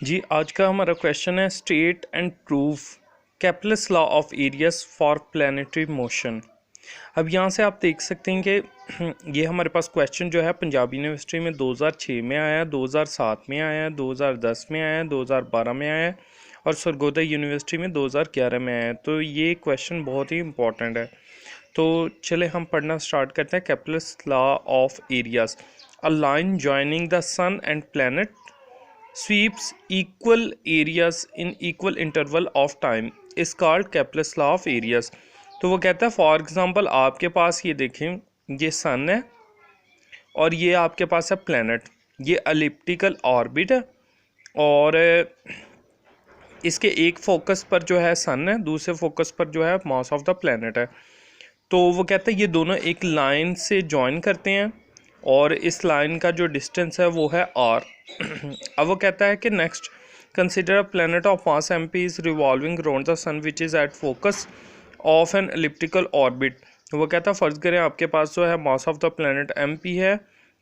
जी, आज का हमारा क्वेश्चन है state and prove Kepler's law of areas for planetary motion. अब यहाँ से आप देख सकते हैं कि ये हमारे पास क्वेश्चन जो है पंजाब यूनिवर्सिटी में 2006 में आया, 2007 में आया, 2010 में आया, 2012 में आया और सरगोदा यूनिवर्सिटी में 2011 में आया। तो ये क्वेश्चन बहुत ही इंपॉर्टेंट है। तो चले हम पढ़ना स्टार्ट करते हैं। Kepler's law of areas, a line joining the sun and planet sweeps equal areas in equal interval of time is called Kepler's law of areas। तो वो कहता है फॉर एग्जांपल आपके पास ये देखें, ये सन है और ये आपके पास है प्लैनेट, ये एलिप्टिकल ऑर्बिट है और इसके एक फोकस पर जो है सन है, दूसरे फोकस पर जो है मास ऑफ द प्लैनेट है। तो वो कहते हैं ये दोनों एक लाइन से जॉइन करते हैं और इस लाइन का जो डिस्टेंस है वो है आर। अब वो कहता है कि next consider a planet of mass M P is revolving around the sun which is at focus of an elliptical orbit. वो कहता है फ़र्ज़ करें आपके पास जो है mass of the planet M P है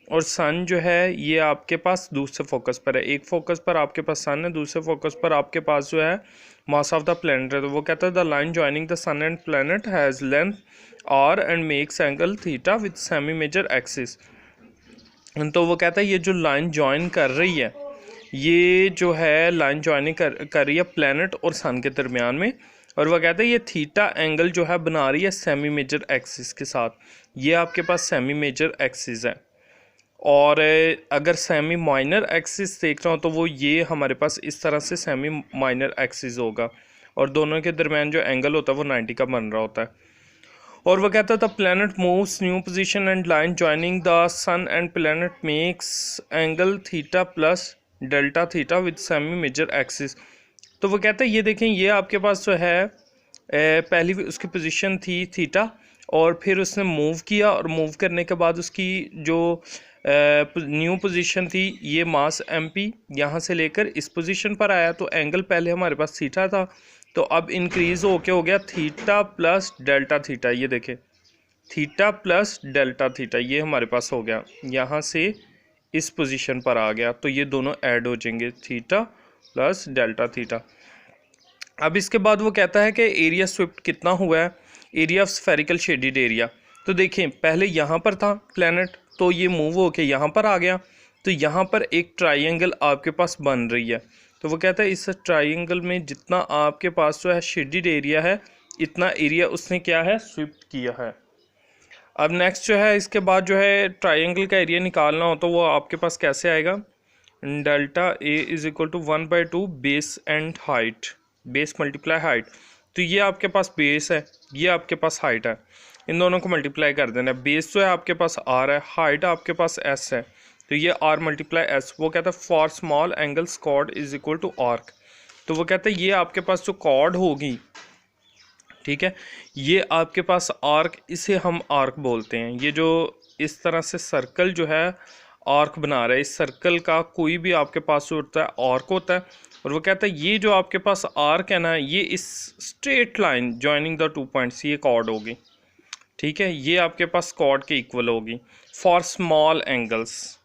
और सन जो है ये आपके पास दूसरे फोकस पर है। एक फोकस पर आपके पास सन है, दूसरे फोकस पर आपके पास जो है मास ऑफ द प्लैनेट है। तो वो कहता है the line joining the sun and planet has length R and makes angle theta with semi major axis. तो वो कहता है ये जो लाइन जॉइन कर रही है, ये जो है लाइन जॉइनिंग कर रही है प्लैनेट और सन के दरमियान में, और वह कहता है ये थीटा एंगल जो है बना रही है सेमी मेजर एक्सिस के साथ। ये आपके पास सेमी मेजर एक्सिस है और अगर सेमी माइनर एक्सिस देख रहा हूँ तो वो ये हमारे पास इस तरह से सेमी माइनर एक्सिस होगा और दोनों के दरमियान जो एंगल होता है वो 90 का बन रहा होता है। और वह कहता था planet moves new position and line joining the sun and planet makes angle theta plus delta theta with semi major axis. तो वो कहता है ये देखें, ये आपके पास जो है पहली उसकी पोजीशन थी थीटा और फिर उसने मूव किया और मूव करने के बाद उसकी जो न्यू पोजीशन थी ये मास एम पी यहाँ से लेकर इस पोजीशन पर आया। तो एंगल पहले हमारे पास थीटा था, तो अब इंक्रीज होके हो गया थीटा प्लस डेल्टा थीटा। ये देखें थीटा प्लस डेल्टा थीटा ये हमारे पास हो गया, यहाँ से इस पोजीशन पर आ गया। तो ये दोनों ऐड हो जाएंगे, थीटा प्लस डेल्टा थीटा। अब इसके बाद वो कहता है कि एरिया स्विफ्ट कितना हुआ है, area of spherical shaded area. तो देखें पहले यहाँ पर था प्लैनेट, तो ये मूव होके यहाँ पर आ गया, तो यहाँ पर एक ट्राइंगल आपके पास बन रही है। तो वो कहता है इस ट्राइंगल में जितना आपके पास जो है शेडिड एरिया है, इतना एरिया उसने क्या है स्विफ्ट किया है। अब नेक्स्ट जो है इसके बाद जो है ट्राइंगल का एरिया निकालना हो तो वो आपके पास कैसे आएगा, delta A is equal to 1/2 base and height, base multiply height. तो ये आपके पास बेस है, ये आपके पास हाइट है, इन दोनों को मल्टीप्लाई कर देना है। बेस जो है आपके पास आर है, हाइट आपके पास एस है, तो ये आर मल्टीप्लाई एस। वो कहता है for small angles chord is equal to arc. तो वो कहता है ये आपके पास जो कॉर्ड होगी, ठीक है, ये आपके पास आर्क, इसे हम आर्क बोलते हैं। ये जो इस तरह से सर्कल जो है आर्क बना रहा है, इस सर्कल का कोई भी आपके पास होता है आर्क होता है। और वो कहता है ये जो आपके पास आर्क है ना, ये इस straight line joining the 2 points ये कॉर्ड होगी, ठीक है, ये आपके पास कॉर्ड के इक्वल होगी फॉर स्मॉल एंगल्स।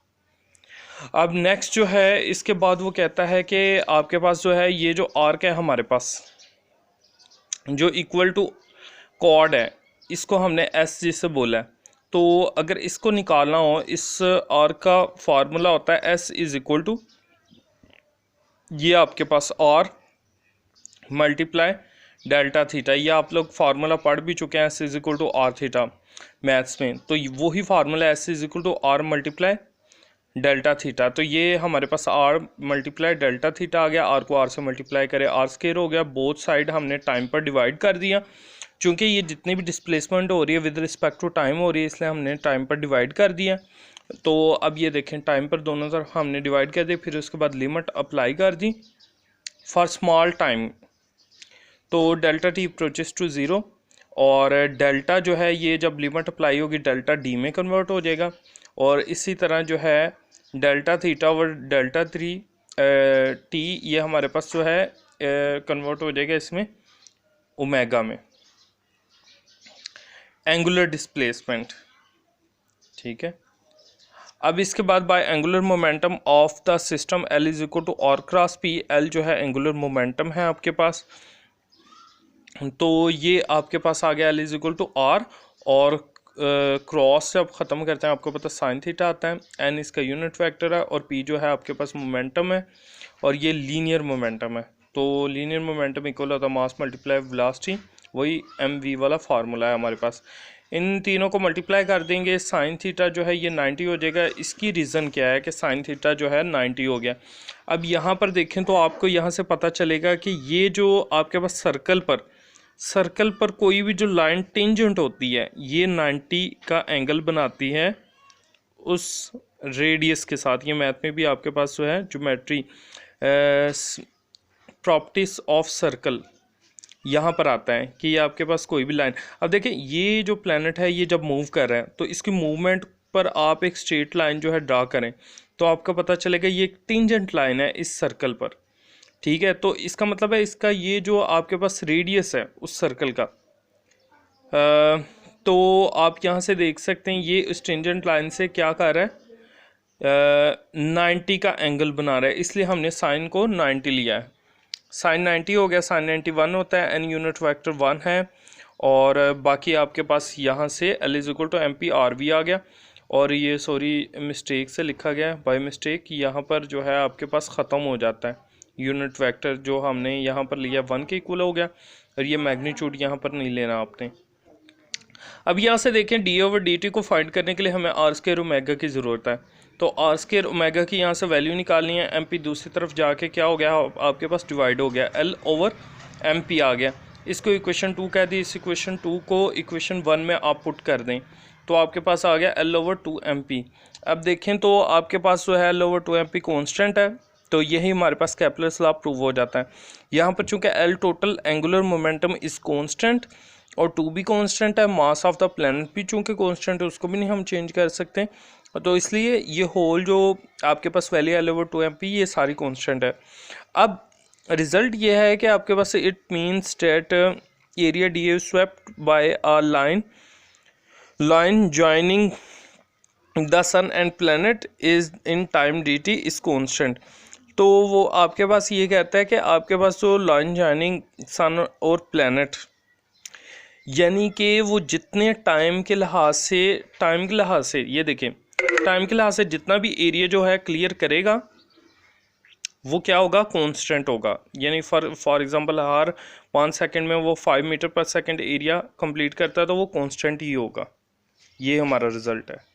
अब नेक्स्ट जो है इसके बाद वो कहता है कि आपके पास जो है ये जो आर्क है हमारे पास जो इक्वल टू कॉर्ड है, इसको हमने एस जी से बोला है। तो अगर इसको निकालना हो, इस आर का फार्मूला होता है एस इज इक्वल टू, ये आपके पास आर मल्टीप्लाई डेल्टा थीटा। ये आप लोग फार्मूला पढ़ भी चुके हैं, S is equal to R theta maths में। तो वही formula S is equal to R multiply delta theta. तो ये हमारे पास आर मल्टीप्लाई डेल्टा थीटा आ गया, आर को आर से मल्टीप्लाई करें आर स्क्वायर हो गया। बोथ साइड हमने टाइम पर डिवाइड कर दिया, चूँकि ये जितनी भी डिस्प्लेसमेंट हो रही है विद रिस्पेक्ट टू टाइम हो रही है, इसलिए हमने टाइम पर डिवाइड कर दिया। तो अब ये देखें टाइम पर दोनों तरफ हमने डिवाइड कर दिया, फिर उसके बाद लिमिट अप्लाई कर दी फॉर स्मॉल टाइम। तो delta T approaches to zero और डेल्टा जो है ये जब लिमिट अप्लाई होगी डेल्टा डी में कन्वर्ट हो जाएगा। और इसी तरह जो है डेल्टा थीटा और डेल्टा टी ये हमारे पास जो है कन्वर्ट हो जाएगा इसमें ओमेगा में, एंगुलर डिस्प्लेसमेंट, ठीक है। अब इसके बाद by angular momentum of the system L is equal to R cross P, L जो है एंगुलर मोमेंटम है आपके पास, तो ये आपके पास आ गया L is equal to R, और क्रॉस से आप ख़त्म करते हैं आपको पता साइन थीटा आता है, एन इसका यूनिट वेक्टर है, और पी जो है आपके पास मोमेंटम है, और ये लीनियर मोमेंटम है। तो लीनियर मोमेंटम इक्वल होता है मास मल्टीप्लाई वेलोसिटी, वही एम वी वाला फार्मूला है हमारे पास। इन तीनों को मल्टीप्लाई कर देंगे, साइन थीटा जो है ये 90 हो जाएगा। इसकी रीज़न क्या है कि साइन थीटा जो है 90 हो गया। अब यहाँ पर देखें तो आपको यहाँ से पता चलेगा कि ये जो आपके पास सर्कल पर कोई भी जो लाइन टेंजेंट होती है ये 90 का एंगल बनाती है उस रेडियस के साथ। ये मैथ में भी आपके पास जो है ज्योमेट्री प्रॉपर्टीज ऑफ सर्कल यहाँ पर आता है कि ये आपके पास कोई भी लाइन, अब देखें ये जो प्लैनेट है ये जब मूव कर रहा है तो इसकी मूवमेंट पर आप एक स्ट्रेट लाइन जो है ड्रा करें तो आपका पता चलेगा ये एक टेंजेंट लाइन है इस सर्कल पर, ठीक है। तो इसका मतलब है इसका ये जो आपके पास रेडियस है उस सर्कल का, तो आप यहाँ से देख सकते हैं ये इस टेंजेंट लाइन से क्या कर रहा है, 90 का एंगल बना रहा है, इसलिए हमने साइन को 90 लिया है। साइन 90 हो गया, साइन 91 होता है, एन यूनिट वेक्टर 1 है, और बाकी आपके पास यहाँ से L is equal to M P R V आ गया, और ये सॉरी मिस्टेक से लिखा गया बाय मिस्टेक, यहाँ पर जो है आपके पास ख़त्म हो जाता है यूनिट वेक्टर जो हमने यहाँ पर लिया 1 के इक्वल हो गया, और ये मैग्नीट्यूड यहाँ पर नहीं लेना आपने। अब यहाँ से देखें डी ओवर डी टी को फाइंड करने के लिए हमें आर स्क्वायर ओमेगा की ज़रूरत है, तो आर स्क्वायर ओमेगा की यहाँ से वैल्यू निकालनी है। एम पी दूसरी तरफ जाके क्या हो गया आपके पास डिवाइड हो गया, एल ओवर एम पी आ गया, इसको इक्वेशन 2 कह दी। इस इक्वेशन 2 को इक्वेशन 1 में आप पुट कर दें तो आपके पास आ गया एल ओवर 2 एम पी। अब देखें तो आपके पास जो है L over 2 M P constant है, तो यही हमारे पास केपलर्स लॉ प्रूव हो जाता है। यहाँ पर चूँकि L total angular momentum is constant और 2 भी कॉन्स्टेंट है, मास ऑफ द प्लैनेट भी चूँकि कॉन्स्टेंट है उसको भी नहीं हम चेंज कर सकते, तो इसलिए ये होल जो आपके पास value L over 2 M P ये सारी कॉन्स्टेंट है। अब रिज़ल्ट ये है कि आपके पास it means that area D is swept by a line joining the sun and planet is in time D T is constant. तो वो आपके पास ये कहता है कि आपके पास जो लाइन जॉइनिंग सन और प्लैनेट यानी कि वो जितने टाइम के लिहाज से ये देखें टाइम के लिहाज से जितना भी एरिया जो है क्लियर करेगा वो क्या होगा, कांस्टेंट होगा। यानी फॉर एग्जांपल हर 5 सेकंड में वो 5 मीटर पर सेकंड एरिया कंप्लीट करता है तो वो कांस्टेंट ही होगा। ये हमारा रिजल्ट है।